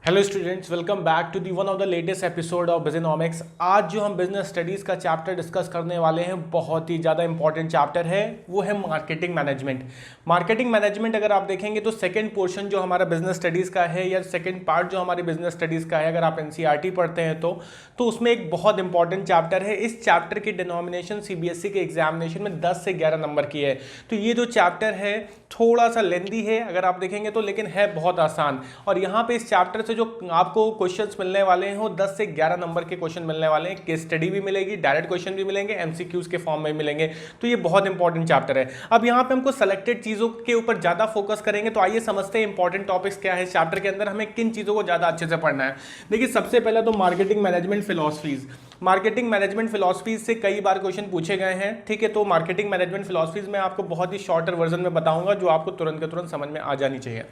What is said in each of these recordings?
Hello students, welcome back to the one of the latest episode of Biznomics. आज जो हम business studies का chapter discuss करने वाले हैं बहुत ही ज़्यादा इंपॉर्टेंट चैप्टर है, वो है मार्केटिंग मैनेजमेंट। मार्केटिंग मैनेजमेंट अगर आप देखेंगे तो सेकंड पोर्शन जो हमारा बिजनेस स्टडीज़ का है या सेकंड पार्ट जो हमारी बिजनेस स्टडीज़ का है, अगर आप एनसीईआरटी पढ़ते हैं तो उसमें एक बहुत इंपॉर्टेंट चैप्टर है। इस चैप्टर की डिनोमिनेशन सीबीएसई के एग्जामिनेशन में 10 से 11 नंबर की है। तो ये जो चैप्टर है थोड़ा सा लेंदी है अगर आप देखेंगे तो, लेकिन है बहुत आसान। और यहाँ पे इस चैप्टर से जो आपको क्वेश्चंस मिलने वाले हैं वो 10 से 11 नंबर के क्वेश्चन मिलने वाले हैं। केस स्टडी भी मिलेगी, डायरेक्ट क्वेश्चन भी मिलेंगे, एमसीक्यूज के फॉर्म में मिलेंगे। तो ये बहुत इंपॉर्टेंट चैप्टर है। अब यहाँ पे हमको सेलेक्टेड चीजों के ऊपर ज्यादा फोकस करेंगे, तो आइए समझते हैं इंपॉर्टेंट टॉपिक्स क्या है इस चैप्टर के अंदर, हमें किन चीजों को ज्यादा अच्छे से पढ़ना है। देखिए, सबसे पहले तो marketing management philosophies. Marketing management philosophies से कई बार क्वेश्चन पूछे गए हैं, ठीक है। तो मार्केटिंग मैनेजमेंट फिलॉसफीज में आपको बहुत ही शॉर्टर वर्जन में बताऊंगा जो आपको तुरंत के तुरंत समझ में आ जानी चाहिए।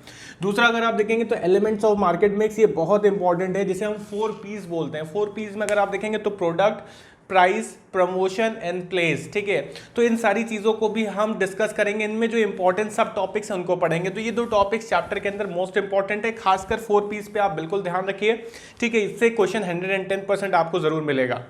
दूसरा, अगर आप देखेंगे तो एलिमेंट्स ऑफ मार्केट मिक्स, ये बहुत इंपॉर्टेंट है, जिसे हम 4 P's बोलते हैं। 4 P's में अगर आप देखेंगे तो product, price, promotion and place, ठीक है। तो इन सारी चीजों को भी हम डिस्कस करेंगे। इनमें जो इंपॉर्टेंट सब टॉपिक्स हैं उनको पढ़ेंगे। तो ये 2 टॉपिक्स चैप्टर के अंदर मोस्ट इंपॉर्टेंट है, खासकर 4 P's पे आप बिल्कुल ध्यान रखिए, ठीक है। इससे क्वेश्चन 110% आपको जरूर मिलेगा।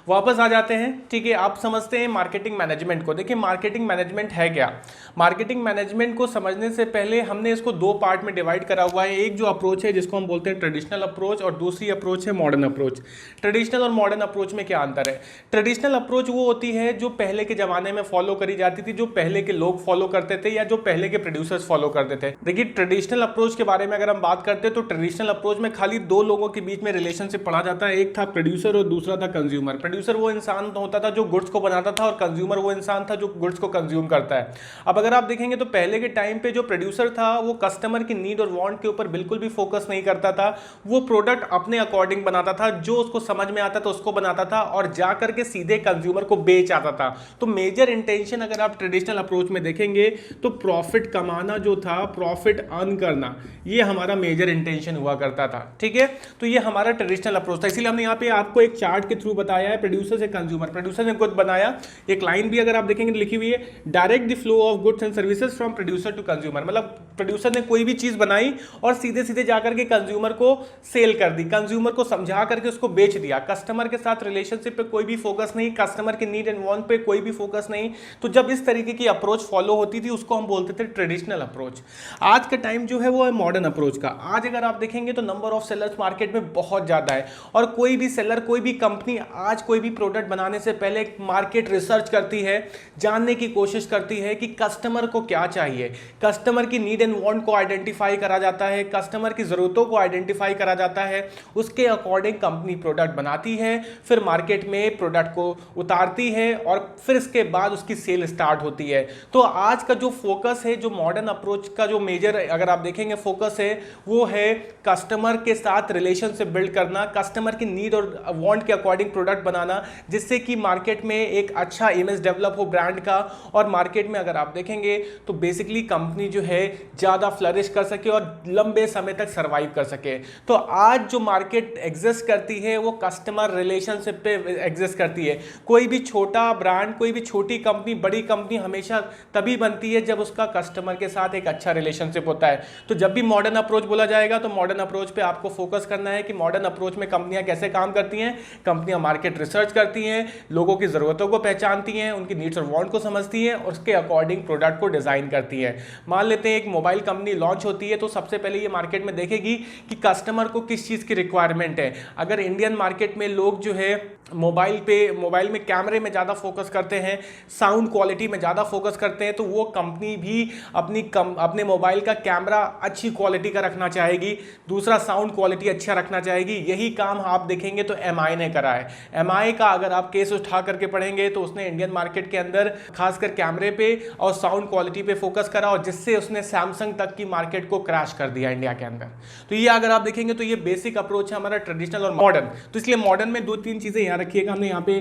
वापस आ जाते हैं, ठीक है। आप समझते हैं मार्केटिंग मैनेजमेंट को। देखिए, मार्केटिंग मैनेजमेंट है क्या। मार्केटिंग मैनेजमेंट को समझने से पहले हमने इसको 2 पार्ट में डिवाइड करा हुआ है। एक जो अप्रोच है जिसको हम बोलते हैं ट्रेडिशनल अप्रोच, और दूसरी अप्रोच है मॉडर्न अप्रोच। ट्रेडिशनल और मॉडर्न अप्रोच में क्या अंतर है। ट्रेडिशनल अप्रोच वो होती है जो पहले के जमाने में फॉलो करी जाती थी, जो पहले के लोग फॉलो करते थे या जो पहले के प्रोड्यूसर्स फॉलो करते थे। देखिए, ट्रेडिशनल अप्रोच के बारे में अगर हम बात करते हैं तो ट्रेडिशनल अप्रोच में खाली 2 लोगों के बीच में रिलेशनशिप पढ़ा जाता है। एक था प्रोड्यूसर और दूसरा था कंज्यूमर। प्रोड्यूसर वो इंसान होता था जो गुड्स को बनाता था, और कंज्यूमर वो इंसान था जो गुड्स को कंज्यूम करता है। अब अगर आप देखेंगे तो पहले के टाइम पे जो प्रोड्यूसर था वो कस्टमर की नीड और वांट के ऊपर बिल्कुल भी फोकस नहीं करता था। वो प्रोडक्ट अपने अकॉर्डिंग बनाता था, जो उसको समझ में आता था उसको बनाता था, और जा करके सीधे कंज्यूमर को बेच आता था। तो मेजर इंटेंशन अगर आप ट्रेडिशनल अप्रोच में देखेंगे तो प्रॉफिट कमाना जो था, प्रॉफिट अर्न करना, ये हमारा मेजर इंटेंशन हुआ करता था, ठीक है। तो ये हमारा ट्रेडिशनल अप्रोच था। इसीलिए हमने यहाँ पे आपको एक चार्ट के थ्रू बताया है प्रोड्यूसर से कंज्यूमर। प्रोड्यूसर ने खुद बनाया, एक लाइन भी अगर आप देखेंगे तो लिखी हुई है, direct the flow of goods and services from producer to consumer. मतलब प्रोड्यूसर ने कोई भी चीज बनाई और सीधे सीधे जाकर के कंज्यूमर को सेल कर दी, कंज्यूमर को समझा करके उसको बेच दिया। कस्टमर के साथ रिलेशनशिप पे कोई भी फोकस नहीं, कस्टमर की नीड एंड वांट पे कोई भी फोकस नहीं। तो जब इस तरीके की अप्रोच फॉलो होती थी उसको हम बोलते थे ट्रेडिशनल अप्रोच। आज का टाइम जो है वो है मॉडर्न अप्रोच का। आज अगर आप देखेंगे तो नंबर ऑफ सेलर्स मार्केट में बहुत ज्यादा है, और कोई भी सेलर, कोई भी कंपनी आज कोई भी प्रोडक्ट बनाने से पहले मार्केट रिसर्च करती है, जानने की कोशिश करती है कि कस्टमर को क्या चाहिए। कस्टमर की नीड एंड वांट को आइडेंटिफाई करा जाता है, कस्टमर की जरूरतों को आइडेंटिफाई करा जाता है, उसके अकॉर्डिंग कंपनी प्रोडक्ट बनाती है, फिर मार्केट में प्रोडक्ट को उतारती है, और फिर इसके बाद उसकी सेल स्टार्ट होती है। तो आज का जो फोकस है, जो मॉडर्न अप्रोच का जो मेजर अगर आप देखेंगे फोकस है, वो है कस्टमर के साथ रिलेशनशिप बिल्ड करना, कस्टमर की नीड और वांट के अकॉर्डिंग प्रोडक्ट बनाना, जिससे कि मार्केट में एक अच्छा इमेज डेवलप हो ब्रांड का, और मार्केट में अगर आप देखेंगे तो बेसिकली कंपनी जो है ज्यादा फ्लरिश कर सके और लंबे समय तक सरवाइव कर सके। तो आज जो मार्केट एग्जिस्ट करती है वो कस्टमर रिलेशनशिप पे एग्जिस्ट करती है। कोई भी छोटा ब्रांड, कोई भी छोटी कंपनी, बड़ी कंपनी हमेशा तभी बनती है जब उसका कस्टमर के साथ एक अच्छा रिलेशनशिप होता है। तो जब भी मॉडर्न अप्रोच बोला जाएगा तो मॉडर्न अप्रोच पे आपको फोकस करना है कि मॉडर्न अप्रोच में कंपनियां कैसे काम करती हैं। कंपनियां मार्केट रिसर्च करती हैं, लोगों की जरूरतों को पहचानती हैं, उनकी नीड्स और वांट को समझती हैं, और उसके अकॉर्डिंग प्रोडक्ट को डिजाइन करती हैं। मान लेते हैं एक मोबाइल कंपनी लॉन्च होती है, तो सबसे पहले ये मार्केट में देखेगी कि कस्टमर को किस चीज की रिक्वायरमेंट है। अगर इंडियन मार्केट में लोग जो है मोबाइल में कैमरे में ज्यादा फोकस करते हैं, साउंड क्वालिटी में ज्यादा फोकस करते हैं, तो वो कंपनी भी अपने मोबाइल का कैमरा अच्छी क्वालिटी का रखना चाहेगी, दूसरा साउंड क्वालिटी अच्छा रखना चाहेगी। यही काम आप देखेंगे तो एमआई ने करा है। एमआई का अगर आप केस उठा करके पढ़ेंगे तो उसने इंडियन मार्केट के अंदर खासकर कैमरे पे और साउंड क्वालिटी पे फोकस करा, और जिससे उसने सैमसंग तक की मार्केट को क्रैश कर दिया इंडिया के अंदर। तो ये अगर आप देखेंगे तो ये बेसिक अप्रोच है हमारा ट्रेडिशनल और मॉडर्न। तो इसलिए मॉडर्न में 2-3 चीजें याद रखिएगा। हमने यहाँ पे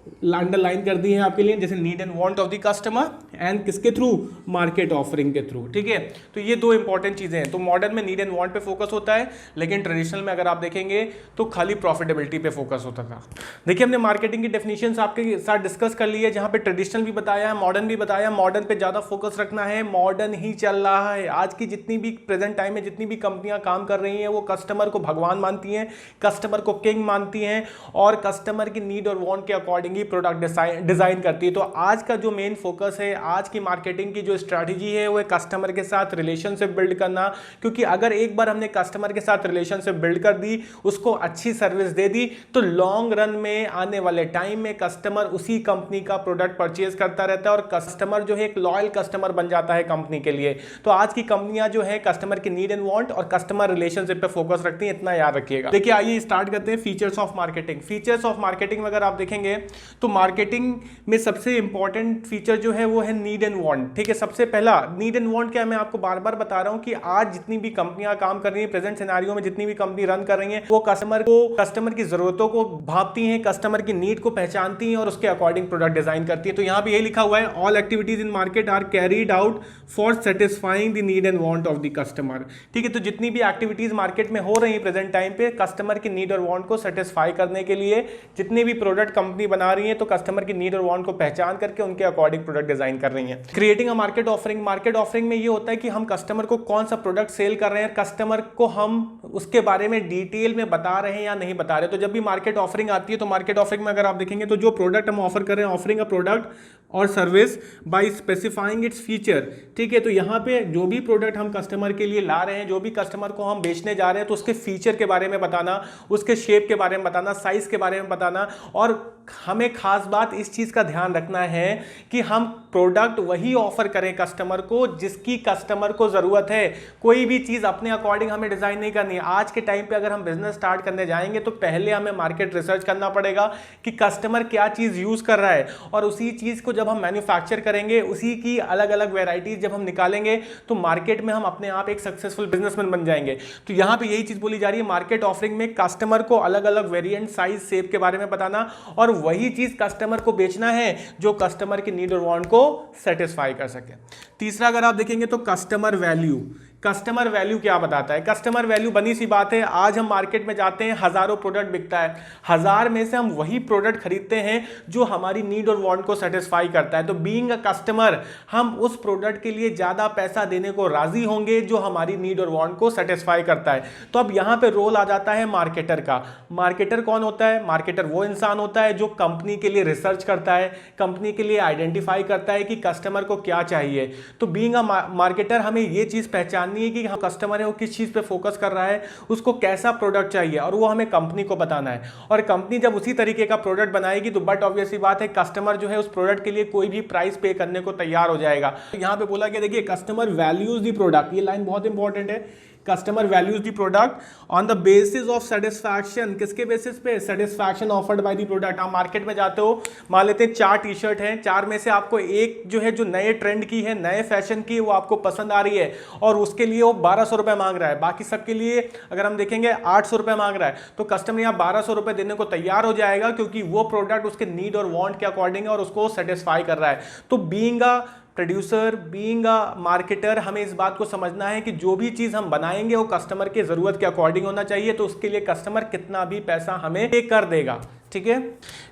अंडरलाइन कर दी है आपके लिए, जैसे need and want of the customer and किसके थ्रू, मार्केट ऑफरिंग के थ्रू, ठीक है। तो ये दो इंपॉर्टेंट चीजें हैं। तो मॉडर्न में नीड एंड वांट पे फोकस होता है, लेकिन ट्रेडिशनल में अगर आप देखेंगे तो खाली प्रॉफिटेबिलिटी पे फोकस होता था। देखिए हमने मार्केटिंग की डेफिनेशंस आपके साथ डिस्कस कर ली है, जहां पे ट्रेडिशनल भी बताया है, मॉडर्न भी बताया। मॉडर्न पे ज्यादा फोकस रखना है, मॉडर्न ही चल रहा है। आज की जितनी भी प्रेजेंट टाइम में जितनी भी कंपनियां काम कर रही हैं वो कस्टमर को भगवान मानती हैं, कस्टमर को किंग मानती हैं और कस्टमर की नीड और वांट के अकॉर्डिंग ही प्रोडक्ट डिजाइन करती है। तो आज का जो मेन फोकस है, आज की मार्केटिंग की जो स्ट्रैटेजी है वो है कस्टमर के साथ रिलेशनशिप बिल्ड करना, क्योंकि अगर एक बार हमने कस्टमर के साथ रिलेशनशिप बिल्ड कर दी, उसको अच्छी सर्विस दे दी, तो लॉन्ग रन में आने वाले टाइम में कस्टमर उसी कंपनी का प्रोडक्ट परचेज करता रहता है और कस्टमर जो है एक लॉयल कस्टमर बन जाता है कंपनी के लिए। तो आज की कंपनियां जो है कस्टमर की नीड एंड वांट और कस्टमर रिलेशनशिप पे फोकस रखती हैं, इतना याद रखिएगा। देखिए आइए स्टार्ट करते हैं features of marketing. Features of marketing में अगर आप देखेंगे तो मार्केटिंग में सबसे इंपॉर्टेंट फीचर जो है वो है नीड एंड वांट, ठीक है। सबसे पहला नीड एंड वांट क्या, मैं आपको बार बार बता रहा हूं कि आज जितनी भी कंपनियां काम कर रही हैं, प्रेजेंट सिनेरियो में जितनी भी कंपनी रन कर रही हैं, वो कस्टमर की जरूरतों को भांपती हैं, कस्टमर की नीड को पहचानती हैं और उसके अकॉर्डिंग प्रोडक्ट डिजाइन करती है। तो यहां पे यही लिखा हुआ है, all activities in market are carried out for satisfying the need and want of the customer, ठीक है। तो जितनी भी एक्टिविटीज मार्केट में हो रही है प्रेजेंट टाइम पे कस्टमर की नीड और वांट को सेटिस्फाई करने के लिए, जितने भी प्रोडक्ट कंपनी बना रही है तो कस्टमर की नीड और वांट को पहचान करके उनके अकॉर्डिंग प्रोडक्ट डिजाइन कर रही है। Creating a market offering, market offering में ये होता है कि हम कस्टमर को कौन सा प्रोडक्ट सेल कर रहे हैं, कस्टमर को हम उसके बारे में डिटेल में बता रहे हैं या नहीं बता रहे। तो जब भी मार्केट ऑफरिंग आती है तो मार्केट ऑफरिंग में अगर आप देखेंगे तो जो प्रोडक्ट हम ऑफर कर रहे हैं, ऑफरिंग अ प्रोडक्ट और service by specifying its feature, ठीक है। तो यहाँ पे जो भी प्रोडक्ट हम कस्टमर के लिए ला रहे हैं, जो भी कस्टमर को हम बेचने जा रहे हैं, तो उसके फीचर के बारे में बताना, उसके शेप के बारे में बताना, साइज के बारे में बताना। और हमें खास बात इस चीज का ध्यान रखना है कि हम प्रोडक्ट वही ऑफर करें कस्टमर को जिसकी कस्टमर को जरूरत है। कोई भी चीज अपने अकॉर्डिंग हमें डिजाइन नहीं करनी है। आज के टाइम पे अगर हम बिजनेस स्टार्ट करने जाएंगे तो पहले हमें मार्केट रिसर्च करना पड़ेगा कि कस्टमर क्या चीज यूज कर रहा है, और उसी चीज को जब हम मैन्युफैक्चर करेंगे, उसी की अलग अलग वेराइटीज जब हम निकालेंगे तो मार्केट में हम अपने आप एक सक्सेसफुल बिजनेसमैन बन जाएंगे। तो यहां पे यही चीज बोली जा रही है, मार्केट ऑफरिंग में कस्टमर को अलग अलग वेरिएंट, साइज, शेप के बारे में बताना और वही चीज कस्टमर को बेचना है जो कस्टमर की नीड और वांट को सेटिस्फाई कर सके। तीसरा अगर आप देखेंगे तो कस्टमर वैल्यू। कस्टमर वैल्यू क्या बताता है? कस्टमर वैल्यू बनी सी बात है, आज हम मार्केट में जाते हैं, हजारों प्रोडक्ट बिकता है, हजार में से हम वही प्रोडक्ट खरीदते हैं जो हमारी नीड और वांट को सेटिस्फाई करता है। तो बीइंग अ कस्टमर हम उस प्रोडक्ट के लिए ज्यादा पैसा देने को राजी होंगे जो हमारी नीड और वांट को सेटिस्फाई करता है। तो अब यहां पे रोल आ जाता है मार्केटर का। मार्केटर कौन होता है? मार्केटर वो इंसान होता है जो कंपनी के लिए रिसर्च करता है, कंपनी के लिए आइडेंटिफाई करता है कि कस्टमर को क्या चाहिए। तो बीइंग अ मार्केटर हमें ये चीज पहचान है कि हम कस्टमर है वो किस चीज पे फोकस कर रहा है, उसको कैसा प्रोडक्ट चाहिए, और वो हमें कंपनी को बताना है। और कंपनी जब उसी तरीके का प्रोडक्ट बनाएगी तो बट ऑब्वियस सी बात है कस्टमर जो है उस प्रोडक्ट के लिए कोई भी प्राइस पे करने को तैयार हो जाएगा। तो यहां पे बोला गया, देखिए कस्टमर वैल्यूज द प्रोडक्ट, ये लाइन बहुत इंपॉर्टेंट है। Customer values the product on the basis of satisfaction. किसके बेसिस पे? Satisfaction offered by the product. आप मार्केट में जाते हो, मान लेते हैं 4 टी शर्ट हैं, 4 में से आपको एक जो है जो नए ट्रेंड की है, नए फैशन की, वो आपको पसंद आ रही है और उसके लिए वो 1200 रुपए मांग रहा है। बाकी सबके लिए अगर हम देखेंगे 800 रुपए मांग रहा है। तो कस्टमर यहाँ 1200 रुपए देने को तैयार हो जाएगा क्योंकि वो प्रोडक्ट उसके नीड और वांट के अकॉर्डिंग है और उसको सेटिस्फाई कर रहा है। तो being a producer, being a marketer, हमें इस बात को समझना है कि जो भी चीज हम बनाएंगे वो कस्टमर के जरूरत के अकॉर्डिंग होना चाहिए। तो उसके लिए कस्टमर कितना भी पैसा हमें पे कर देगा, ठीक है।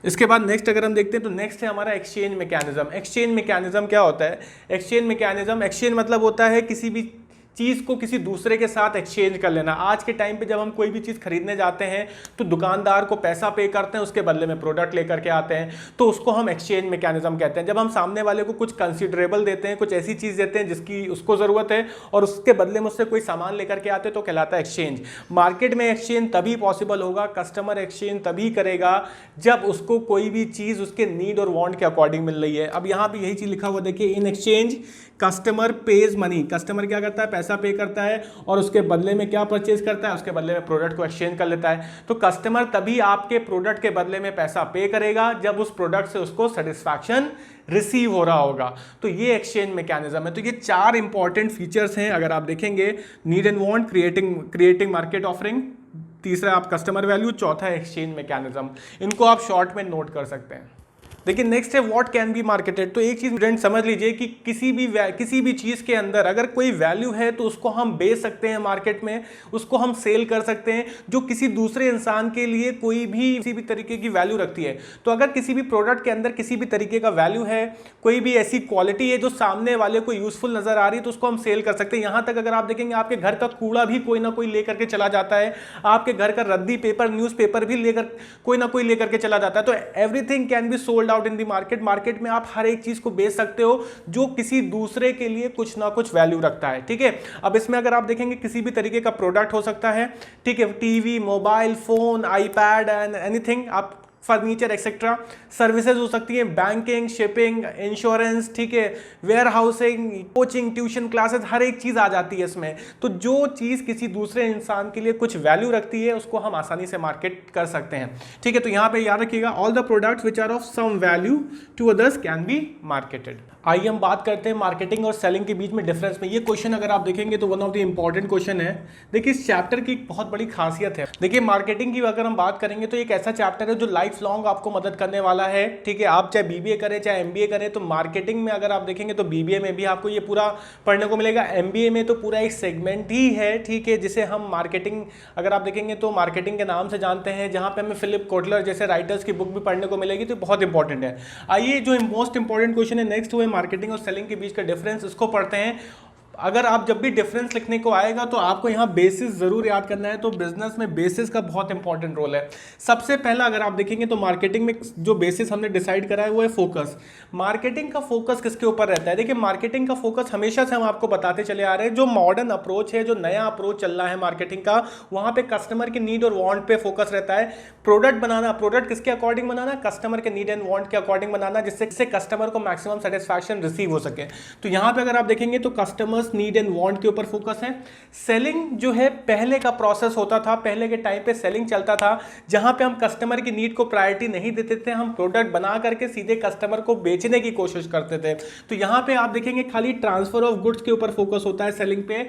इसके बाद नेक्स्ट अगर हम देखते हैं तो नेक्स्ट है हमारा एक्सचेंज मैकेनिज्म। एक्सचेंज मैकेनिज्म क्या होता है? एक्सचेंज मैकेनिज्म, एक्सचेंज मतलब होता है किसी भी चीज को किसी दूसरे के साथ एक्सचेंज कर लेना। आज के टाइम पे जब हम कोई भी चीज खरीदने जाते हैं तो दुकानदार को पैसा पे करते हैं, उसके बदले में प्रोडक्ट लेकर के आते हैं, तो उसको हम एक्सचेंज मैकेनिज्म कहते हैं। जब हम सामने वाले को कुछ कंसिडरेबल देते हैं, कुछ ऐसी चीज देते हैं जिसकी उसको जरूरत है और उसके बदले में उससे कोई सामान लेकर के आते हैं, तो कहलाता है एक्सचेंज। मार्केट में एक्सचेंज तभी पॉसिबल होगा, कस्टमर एक्सचेंज तभी करेगा जब उसको कोई भी चीज उसके नीड और वांट के अकॉर्डिंग मिल रही है। अब यहां पे यही चीज लिखा हुआ देखिए, in exchange customer page money. Customer क्या करता है? पैसा पे करता है और उसके बदले में क्या परचेज करता है? उसके बदले में प्रोडक्ट को एक्सचेंज कर लेता है। तो कस्टमर तभी आपके प्रोडक्ट के बदले में पैसा पे करेगा जब उस प्रोडक्ट से उसको सेटिस्फैक्शन रिसीव हो रहा होगा। तो ये एक्सचेंज मैकेनिज्म है। तो ये 4 इंपॉर्टेंट फीचर्स हैं अगर आप देखेंगे, need and want, creating market offering, तीसरा आप कस्टमर वैल्यू, चौथा एक्सचेंज मैकेनिज्म। इनको आप शॉर्ट में नोट कर सकते हैं। देखिए नेक्स्ट है व्हाट कैन बी मार्केटेड। तो एक चीज स्टूडेंट समझ लीजिए कि किसी भी चीज के अंदर अगर कोई वैल्यू है तो उसको हम बेच सकते हैं मार्केट में, उसको हम सेल कर सकते हैं, जो किसी दूसरे इंसान के लिए कोई भी किसी भी तरीके की वैल्यू रखती है। तो अगर किसी भी प्रोडक्ट के अंदर किसी भी तरीके का वैल्यू है, कोई भी ऐसी क्वालिटी है जो सामने वाले को यूजफुल नजर आ रही है, तो उसको हम सेल कर सकते हैं। यहां तक अगर आप देखेंगे आपके घर का कूड़ा भी कोई ना कोई लेकर के चला जाता है, आपके घर का रद्दी पेपर न्यूज़पेपर भी लेकर कोई ना कोई लेकर के चला जाता है। तो everything can be sold out in the market. Market में आप हर एक चीज को बेच सकते हो जो किसी दूसरे के लिए कुछ ना कुछ वैल्यू रखता है, ठीक है। अब इसमें अगर आप देखेंगे किसी भी तरीके का प्रोडक्ट हो सकता है, ठीक है, TV, mobile phone, iPad and anything, आप फर्नीचर एक्सेट्रा। सर्विसेज हो सकती है बैंकिंग, शिपिंग, इंश्योरेंस, ठीक है, warehousing, coaching, tuition classes, हर एक चीज आ जाती है इसमें। तो जो चीज किसी दूसरे इंसान के लिए कुछ वैल्यू रखती है उसको हम आसानी से मार्केट कर सकते हैं, ठीक है। तो यहां पे याद रखिएगा all the products which are of some value to others can be marketed. आइए हम बात करते हैं मार्केटिंग और सेलिंग के बीच में डिफरेंस में। ये क्वेश्चन अगर आप देखेंगे तो one of the important question है। देखिए इस चैप्टर की एक बहुत बड़ी खासियत है। देखिए मार्केटिंग की अगर हम बात करेंगे तो एक ऐसा चैप्टर है जो लाइफ लॉन्ग आपको मदद करने वाला है, ठीक है। आप चाहे बीबीए करें चाहे एमबीए करें, तो मार्केटिंग में अगर आप देखेंगे तो बीबीए में भी आपको ये पूरा पढ़ने को मिलेगा, एमबीए में तो पूरा एक सेगमेंट ही है, ठीक है, जिसे हम मार्केटिंग अगर आप देखेंगे तो मार्केटिंग के नाम से जानते हैं, जहां पे हमें फिलिप कोटलर जैसे राइटर्स की बुक भी पढ़ने को मिलेगी। तो बहुत इंपॉर्टेंट है। आइए जो मोस्ट इंपॉर्टेंट क्वेश्चन है नेक्स्ट, वो है मार्केटिंग और सेलिंग के बीच का डिफरेंस, इसको पढ़ते हैं। अगर आप जब भी डिफरेंस लिखने को आएगा तो आपको यहां बेसिस जरूर याद करना है। तो बिजनेस में बेसिस का बहुत इंपॉर्टेंट रोल है। सबसे पहला अगर आप देखेंगे तो मार्केटिंग में जो बेसिस हमने डिसाइड करा है वो है फोकस। मार्केटिंग का फोकस किसके ऊपर रहता है? देखिए मार्केटिंग का फोकस हमेशा से हम आपको बताते चले आ रहे हैं, जो मॉडर्न अप्रोच है, जो नया अप्रोच चल रहा है मार्केटिंग का, वहां पे कस्टमर के नीड और वांट पे फोकस रहता है। प्रोडक्ट बनाना, प्रोडक्ट किसके अकॉर्डिंग बनाना? कस्टमर के नीड एंड वांट के अकॉर्डिंग बनाना, जिससे कस्टमर को मैक्सिमम सेटिस्फैक्शन रिसीव हो सके। तो यहां पे अगर आप देखेंगे तो कस्टमर्स नीड एंड वांट के ऊपर फोकस है। सेलिंग जो है पहले का प्रोसेस होता था, पहले के टाइम पे सेलिंग चलता था जहां पे हम कस्टमर की नीड को प्रायोरिटी नहीं देते थे, हम प्रोडक्ट बना करके सीधे कस्टमर को बेचने की कोशिश करते थे। तो यहां पे आप देखेंगे खाली ट्रांसफर ऑफ गुड्स के ऊपर फोकस होता है सेलिंग पे।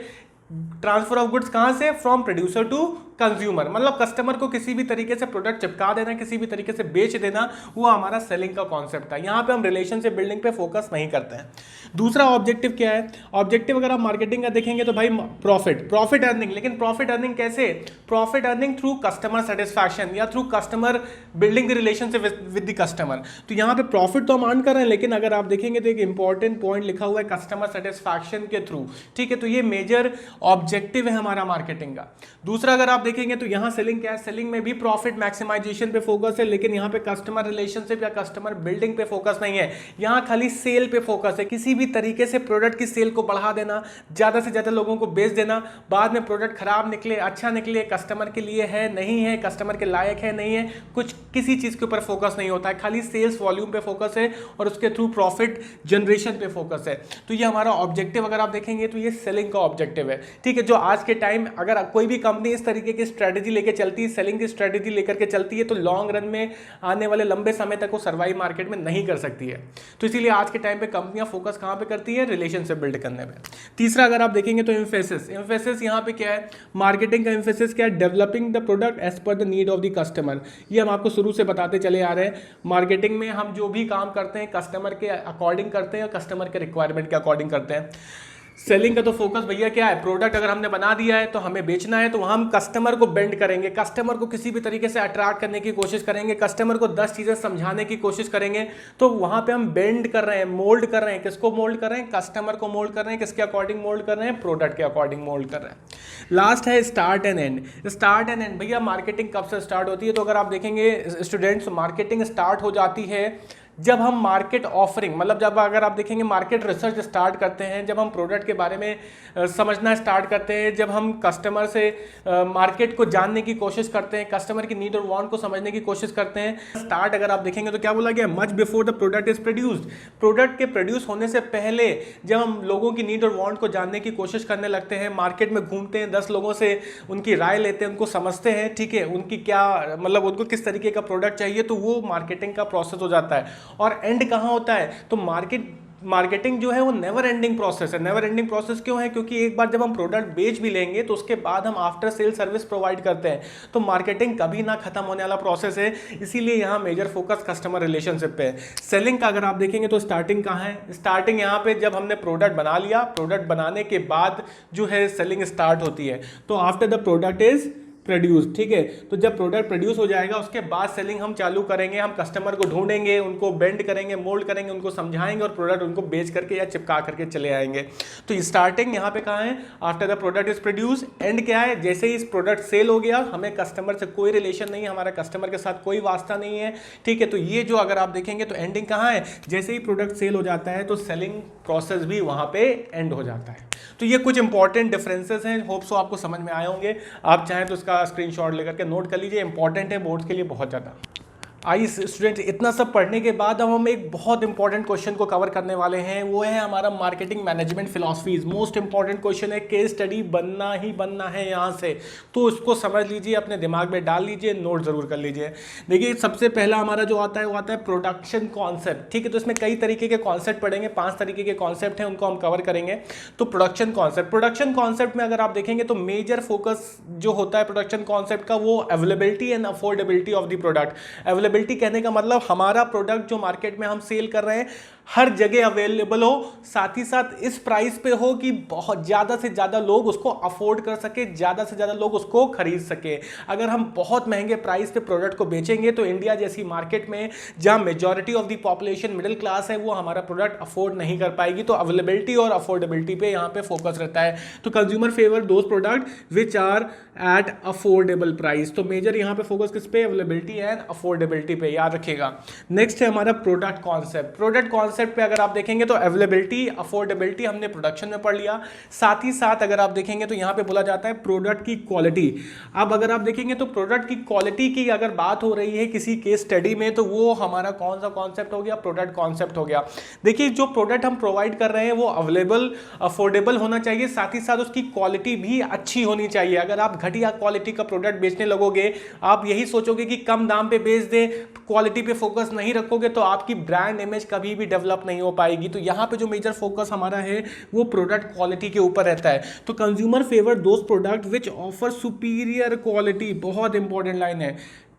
ट्रांसफर ऑफ गुड्स कहां से? फ्रॉम प्रोड्यूसर टू कंज्यूमर, मतलब कस्टमर को किसी भी तरीके से प्रोडक्ट चिपका देना, किसी भी तरीके से बेच देना, वो हमारा सेलिंग का कॉन्सेप्ट है। यहां पे हम रिलेशनशिप बिल्डिंग पे फोकस नहीं करते हैं। दूसरा ऑब्जेक्टिव क्या है? ऑब्जेक्टिव अगर आप मार्केटिंग का देखेंगे तो भाई प्रॉफिट अर्निंग। लेकिन प्रॉफिट अर्निंग कैसे? Profit earning through customer satisfaction या through customer building the relationship with the customer. तो यहां पे प्रॉफिट तो हम अर्न कर रहे हैं, लेकिन अगर आप देखेंगे तो एक इंपॉर्टेंट पॉइंट लिखा हुआ है कस्टमर सेटिस्फैक्शन के थ्रू, ठीक है। तो ये मेजर ऑब्जेक्टिव है हमारा मार्केटिंग का। दूसरा अगर आप देखेंगे तो यहां सेलिंग क्या है? सेलिंग में भी प्रॉफिट मैक्सिमाइजेशन पे फोकस है, लेकिन यहां पे कस्टमर रिलेशनशिप या कस्टमर बिल्डिंग पे फोकस नहीं है। यहां खाली सेल पे फोकस है, किसी भी तरीके से प्रोडक्ट की सेल को बढ़ा देना, ज्यादा से ज्यादा लोगों को बेच देना, बाद में प्रोडक्ट खराब निकले अच्छा निकले, कस्टमर के लिए है नहीं है, कस्टमर के लायक है नहीं है, कुछ किसी चीज के ऊपर फोकस नहीं होता है, खाली सेल्स वॉल्यूम पे फोकस है और उसके थ्रू प्रॉफिट जनरेशन पे फोकस है। तो ये हमारा ऑब्जेक्टिव अगर आप देखेंगे तो ये सेलिंग का ऑब्जेक्टिव है, ठीक है। जो आज के टाइम अगर कोई भी कंपनी इस तरीके की स्ट्रेटेजी लेके चलती है, सेलिंग की स्ट्रेटेजी लेकर के चलती है, तो लॉन्ग रन में आने वाले लंबे समय तक वो सर्वाइव मार्केट में नहीं कर सकती है। तो इसीलिए आज के टाइम पे कंपनियां फोकस कहां पे करती है? रिलेशनशिप बिल्ड करने में। तीसरा अगर आप देखेंगे तो एम्फेसिस यहां पे क्या है? मार्केटिंग का एम्फेसिस क्या है? Developing the product as per the need of the customer. ये हम आपको शुरू से बताते चले आ रहे हैं। मार्केटिंग में हम जो भी काम करते हैं कस्टमर के अकॉर्डिंग करते हैं और कस्टमर के रिक्वायरमेंट के अकॉर्डिंग करते हैं। सेलिंग का तो फोकस भैया क्या है? प्रोडक्ट अगर हमने बना दिया है तो हमें बेचना है, तो हम कस्टमर को बेंड करेंगे, कस्टमर को किसी भी तरीके से अट्रैक्ट करने की कोशिश करेंगे, कस्टमर को 10 चीजें समझाने की कोशिश करेंगे। तो वहां पे हम बेंड कर रहे हैं, मोल्ड कर रहे हैं। किसको मोल्ड कर रहे हैं? कस्टमर को मोल्ड कर रहे हैं। किसके अकॉर्डिंग मोल्ड कर रहे हैं? प्रोडक्ट के अकॉर्डिंग मोल्ड कर रहे हैं। लास्ट है start and and. Start and and भैया मार्केटिंग कब से स्टार्ट होती है? तो अगर आप देखेंगे स्टूडेंट्स, मार्केटिंग स्टार्ट हो जाती है जब हम मार्केट ऑफरिंग, मतलब जब अगर आप देखेंगे मार्केट रिसर्च स्टार्ट करते हैं, जब हम प्रोडक्ट के बारे में समझना स्टार्ट करते हैं, जब हम कस्टमर से मार्केट को जानने की कोशिश करते हैं, कस्टमर की नीड और वांट को समझने की कोशिश करते हैं। स्टार्ट अगर आप देखेंगे तो क्या बोला गया? Much before the product is produced. Product के प्रोड्यूस होने से पहले जब हम लोगों की नीड और वांट को जानने की कोशिश करने लगते हैं, मार्केट में घूमते हैं, 10 लोगों से उनकी राय लेते हैं, उनको समझते हैं, ठीक है, उनकी क्या मतलब उनको किस तरीके का प्रोडक्ट चाहिए, तो वो मार्केटिंग का प्रोसेस हो जाता है। और एंड कहां होता है? तो मार्केट मार्केटिंग जो है वो नेवर एंडिंग प्रोसेस है। नेवर एंडिंग प्रोसेस क्यों है? क्योंकि एक बार जब हम प्रोडक्ट बेच भी लेंगे तो उसके बाद हम आफ्टर सेल सर्विस प्रोवाइड करते हैं, तो मार्केटिंग कभी ना खत्म होने वाला प्रोसेस है। इसीलिए यहाँ मेजर फोकस कस्टमर रिलेशनशिप पे है। सेलिंग का अगर आप देखेंगे तो स्टार्टिंग कहाँ है? स्टार्टिंग यहाँ पे जब हमने प्रोडक्ट बना लिया, प्रोडक्ट बनाने के बाद जो है सेलिंग स्टार्ट होती है। तो after the product is produce, ठीक है, तो जब प्रोडक्ट प्रोड्यूस हो जाएगा उसके बाद सेलिंग हम चालू करेंगे। हम कस्टमर को ढूंढेंगे, उनको बेंड करेंगे, मोल्ड करेंगे, उनको समझाएंगे और प्रोडक्ट उनको बेच करके या चिपका करके चले आएंगे। तो स्टार्टिंग यहाँ पे कहाँ है? After the product is produce. And क्या है? जैसे ही इस प्रोडक्ट सेल हो गया, हमें कस्टमर से कोई रिलेशन नहीं है, हमारा कस्टमर के साथ कोई वास्ता नहीं है, ठीक है। तो ये जो अगर आप देखेंगे तो एंडिंग कहाँ है? जैसे ही प्रोडक्ट सेल हो जाता है तो सेलिंग प्रोसेस भी वहाँ पे एंड हो जाता है। तो ये कुछ इंपॉर्टेंट डिफरेंसेस हैं, होप सो आपको समझ में आए होंगे। आप चाहें तो इसका स्क्रीनशॉट लेकर के नोट कर लीजिए, इंपॉर्टेंट है बोर्ड्स के लिए बहुत ज़्यादा। आइए स्टूडेंट्स, इतना सब पढ़ने के बाद अब हम एक बहुत इंपॉर्टेंट क्वेश्चन को कवर करने वाले हैं, वो है हमारा marketing management philosophies. Most important question है, केस स्टडी बनना ही बनना है यहाँ से, तो इसको समझ लीजिए, अपने दिमाग में डाल लीजिए, नोट जरूर कर लीजिए। देखिए सबसे पहला हमारा जो आता है वो आता है प्रोडक्शन कॉन्सेप्ट, ठीक है। तो इसमें कई तरीके के कॉन्सेप्ट पढ़ेंगे, 5 तरीके के कॉन्सेप्ट हैं, उनको हम कवर करेंगे। तो प्रोडक्शन कॉन्सेप्ट, प्रोडक्शन कॉन्सेप्ट में अगर आप देखेंगे तो मेजर फोकस जो होता है प्रोडक्शन कॉन्सेप्ट का, वो availability and affordability of the product. Availability कहने का मतलब हमारा प्रोडक्ट जो मार्केट में हम सेल कर रहे हैं हर जगह अवेलेबल हो, साथ ही साथ इस प्राइस पे हो कि बहुत ज़्यादा से ज़्यादा लोग उसको अफोर्ड कर सके, ज़्यादा से ज़्यादा लोग उसको खरीद सके। अगर हम बहुत महंगे प्राइस पे प्रोडक्ट को बेचेंगे तो इंडिया जैसी मार्केट में जहाँ majority of the population middle class है, वो हमारा प्रोडक्ट अफोर्ड नहीं कर पाएगी। तो अवेलेबिलिटी और अफोर्डेबिलिटी पे यहाँ पे फोकस रहता है। तो consumer favour those product which are at affordable price. तो मेजर यहाँ पे फोकस किस पे? अवेलेबिलिटी एंड अफोर्डेबिलिटी पे, याद रखिएगा। नेक्स्ट है हमारा प्रोडक्ट कॉन्सेप्ट। प्रोडक्ट कॉन्सेप्ट पे अगर आप देखेंगे तो अवेलेबिलिटी, अफोर्डेबिलिटी हमने प्रोडक्शन में पढ़ लिया। साथ ही साथ अगर आप देखेंगे तो यहाँ पे बोला जाता है प्रोडक्ट की क्वालिटी। अब अगर आप देखेंगे तो प्रोडक्ट की क्वालिटी की अगर बात हो रही है किसी केस स्टडी में, तो वो हमारा कौन सा कॉन्सेप्ट हो गया? प्रोडक्ट कॉन्सेप्ट हो गया। देखिए जो प्रोडक्ट हम प्रोवाइड कर रहे हैं वो अवेलेबल, अफोर्डेबल होना चाहिए, साथ ही साथ उसकी क्वालिटी भी अच्छी होनी चाहिए। अगर आप घटिया क्वालिटी का प्रोडक्ट बेचने लगोगे, आप यही सोचोगे कि कम दाम पे बेच दें, क्वालिटी पे फोकस नहीं रखोगे, तो आपकी ब्रांड इमेज कभी भी डेवलप नहीं हो पाएगी। तो यहाँ पे जो मेजर फोकस हमारा है वो प्रोडक्ट क्वालिटी के ऊपर रहता है। तो consumer favour those product which offer superior quality, बहुत इंपॉर्टेंट लाइन है,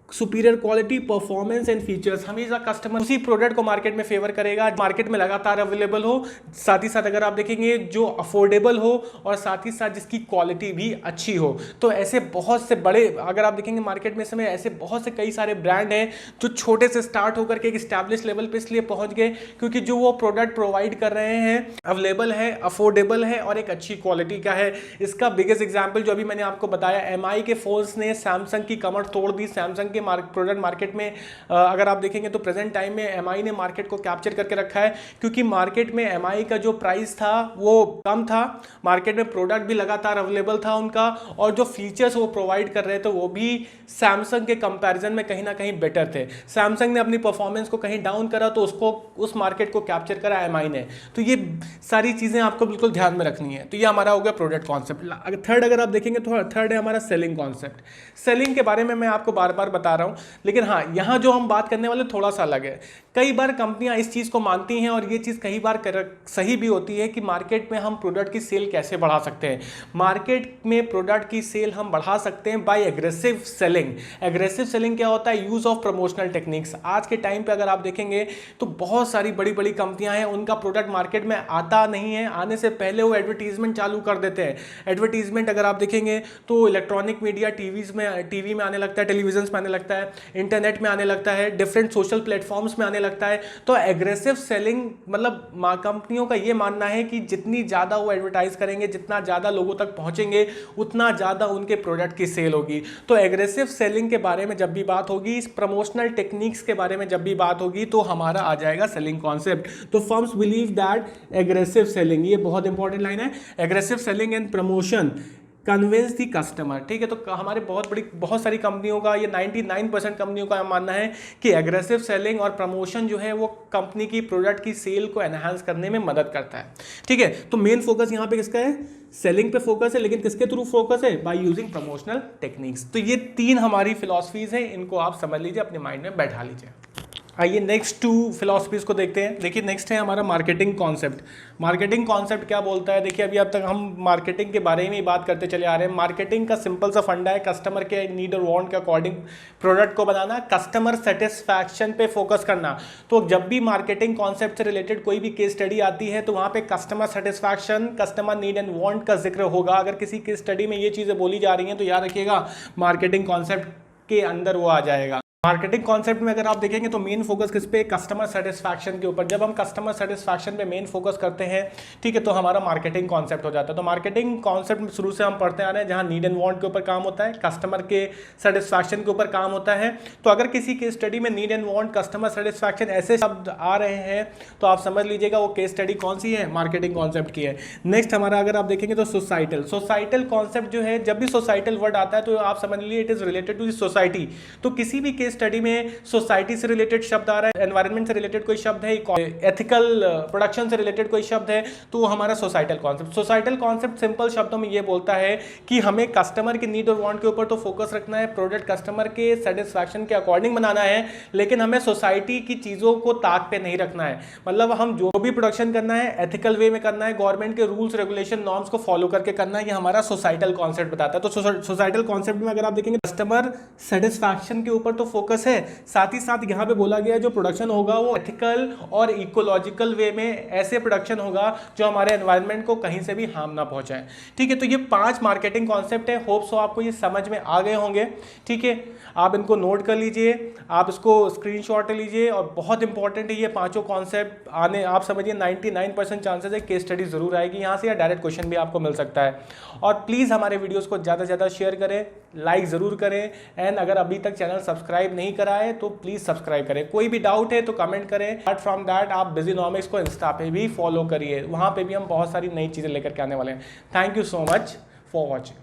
superior quality, performance and features. हमेशा कस्टमर उसी प्रोडक्ट को मार्केट में फेवर करेगा, मार्केट में लगातार अवेलेबल हो, साथ ही साथ अगर आप देखेंगे जो अफोर्डेबल हो, और साथ ही साथ जिसकी क्वालिटी भी अच्छी हो। तो ऐसे बहुत से बड़े, अगर आप देखेंगे मार्केट में समय ऐसे बहुत से कई सारे ब्रांड हैं जो छोटे से स्टार्ट होकर के एक स्टैब्लिश लेवल पे इसलिए पहुंच गए क्योंकि जो वो प्रोडक्ट प्रोवाइड कर रहे हैं अवेलेबल है, अफोर्डेबल है और एक अच्छी क्वालिटी का है। इसका बिगेस्ट एग्जाम्पल जो अभी मैंने आपको बताया, MI के फोन्स ने सैमसंग की कमर तोड़ दी। सैमसंग के प्रोडक्ट मार्केट में अगर आप देखेंगे तो प्रेजेंट टाइम में MI ने मार्केट को कैप्चर करके रखा है, क्योंकि मार्केट में MI का जो प्राइस था वो कम था, मार्केट में प्रोडक्ट भी लगातार अवेलेबल था उनका, और जो फीचर्स वो प्रोवाइड कर रहे थे वो भी सैमसंग के कंपैरिजन में कहीं ना कहीं बेटर थे। सैमसंग ने अपनी परफॉर्मेंस को कहीं डाउन करा तो उसको, उस मार्केट को कैप्चर करा MI ने। तो ये सारी चीजें आपको बिल्कुल ध्यान में रखनी है। तो ये हमारा हो गया प्रोडक्ट कॉन्सेप्ट। थर्ड अगर आप देखेंगे तो थर्ड है हमारा सेलिंग कॉन्सेप्ट। सेलिंग के बारे में मैं आपको बार बार बता रहा हूं, लेकिन हाँ यहाँ जो हम बात करने वाले थोड़ा सा अलग है। कई बार कंपनियां इस चीज़ को मानती हैं और ये चीज़ कई बार सही भी होती है कि मार्केट में हम प्रोडक्ट की सेल कैसे बढ़ा सकते हैं। मार्केट में प्रोडक्ट की सेल हम बढ़ा सकते हैं by aggressive selling. Aggressive selling क्या होता है? Use of promotional techniques. आज के टाइम पे अगर आप देखेंगे तो बहुत सारी बड़ी बड़ी कंपनियां हैं, उनका प्रोडक्ट मार्केट में आता नहीं है, आने से पहले वो एडवर्टीजमेंट चालू कर देते हैं। एडवर्टीजमेंट अगर आप देखेंगे तो इलेक्ट्रॉनिक मीडिया, टीवी में आने लगता है, टेलीविजन में आने लगता है, इंटरनेट में आने लगता है, डिफरेंट सोशल प्लेटफॉर्म्स में आने लगता है। तो एग्रेसिव सेलिंग मतलब कंपनियों का ये मानना है कि जितनी ज़्यादा वो एडवर्टाइज करेंगे, जितना ज़्यादा लोगों तक पहुंचेंगे, उतना ज़्यादा उनके प्रोडक्ट की सेल होगी। तो एग्रेसिव सेलिंग के बारे में जब भी बात होगी, इस प्रमोशनल टेक्निक्स के बारे में जब भी बात होगी, तो हमारा आ जाएगा सेलिंग कॉन्सेप्ट। तो firms believe that aggressive selling, ये बहुत इंपॉर्टेंट लाइन है, aggressive selling and promotion convince the customer. ठीक है, तो हमारे बहुत सारी कंपनियों का, ये 99% कंपनियों का मानना है कि एग्रेसिव सेलिंग और प्रमोशन जो है वो कंपनी की प्रोडक्ट की सेल को एनहांस करने में मदद करता है। ठीक है, तो मेन फोकस यहाँ पे किसका है? सेलिंग पे फोकस है, लेकिन किसके थ्रू फोकस है? By using promotional techniques. तो ये 3 हमारी फिलॉसफीज है, इनको आप समझ लीजिए, अपने माइंड में बैठा लीजिए। आइए नेक्स्ट 2 फिलॉसफीज को देखते हैं। देखिए नेक्स्ट है हमारा मार्केटिंग कॉन्सेप्ट। मार्केटिंग कॉन्सेप्ट क्या बोलता है? देखिए अभी अब तक हम मार्केटिंग के बारे में ही बात करते चले आ रहे हैं। मार्केटिंग का सिंपल सा फंडा है कस्टमर के नीड और वांट के अकॉर्डिंग प्रोडक्ट को बनाना, कस्टमर सेटिस्फैक्शन पे फोकस करना। तो जब भी मार्केटिंग कॉन्सेप्ट से रिलेटेड कोई भी केस स्टडी आती है तो वहाँ पे customer satisfaction, customer need and want का जिक्र होगा। अगर किसी केस स्टडी में ये चीज़ें बोली जा रही हैं तो याद रखिएगा मार्केटिंग कॉन्सेप्ट के अंदर वो आ जाएगा। मार्केटिंग कॉन्सेप्ट में अगर आप देखेंगे तो मेन फोकस किस पे? कस्टमर सेटिस्फैक्शन के ऊपर। जब हम कस्टमर सेटिस्फैक्शन पे मेन फोकस करते हैं, ठीक है, तो हमारा मार्केटिंग कॉन्सेप्ट हो जाता है। तो मार्केटिंग कॉन्सेप्ट शुरू से हम पढ़ते आ रहे हैं, जहां नीड एंड वांट के ऊपर काम होता है, कस्टमर के सेटिस्फैक्शन के ऊपर काम होता है। तो अगर किसी केस स्टडी में need and want, customer satisfaction ऐसे शब्द आ रहे हैं तो आप समझ लीजिएगा वो केस स्टडी कौन सी है? मार्केटिंग कॉन्सेप्ट की है। नेक्स्ट हमारा अगर आप देखेंगे तो सोसाइटल कॉन्सेप्ट जो है, जब भी सोसाइटल वर्ड आता है तो आप समझ लीजिए it is related to the society. तो किसी भी केस स्टडी में सोसाइटी से रिलेटेड शब्द आ रहा है, एनवायरनमेंट से रिलेटेड कोई शब्द है, एथिकल प्रोडक्शन से रिलेटेड कोई शब्द है, तो हमारा societal concept. Societal concept simple शब्दों में ये बोलता है कि हमें कस्टमर की नीड और वांट के ऊपर तो फोकस रखना है, प्रोडक्ट कस्टमर के सेटिस्फैक्शन के अकॉर्डिंग बनाना है, लेकिन हमें सोसाइटी की चीज़ों को ताक पे नहीं रखना है। मतलब हम जो भी प्रोडक्शन करना है एथिकल वे में करना है, गवर्नमेंट के रूल्स रेगुलेशन नॉर्म्स को फॉलो करके करना है, ये हमारा सोसाइटल कॉन्सेप्ट बताता है। तो सोसाइटल कॉन्सेप्ट में अगर आप देखेंगे कस्टमर सेटिस्फैक्शन के ऊपर तो फोकस है, साथ ही साथ यहाँ पे बोला गया जो प्रोडक्शन होगा वो एथिकल और इकोलॉजिकल वे में ऐसे प्रोडक्शन होगा जो हमारे एनवायरनमेंट को कहीं से भी हार्म ना पहुंचाए। ठीक है, तो ये 5 मार्केटिंग कॉन्सेप्ट है। होप सो आपको ये समझ में आ गए होंगे। ठीक है, आप इनको नोट कर लीजिए, आप इसको स्क्रीनशॉट लीजिए, और बहुत इंपॉर्टेंट है ये 5 कॉन्सेप्ट आने। आप समझिए 99% चांसेस है केस स्टडी जरूर आएगी यहाँ से, या डायरेक्ट क्वेश्चन भी आपको मिल सकता है। और प्लीज़ हमारे वीडियोज़ को ज़्यादा से ज़्यादा शेयर करें, लाइक ज़रूर करें, एंड अगर अभी तक चैनल सब्सक्राइब नहीं करा है तो प्लीज़ सब्सक्राइब करें। कोई भी डाउट है तो कमेंट करें। अपार्ट फ्रॉम दैट आप बिजोनॉमिक्स को इंस्टा पे भी फॉलो करिए, वहाँ पे भी हम बहुत सारी नई चीज़ें लेकर के आने वाले हैं। Thank you so much for watching.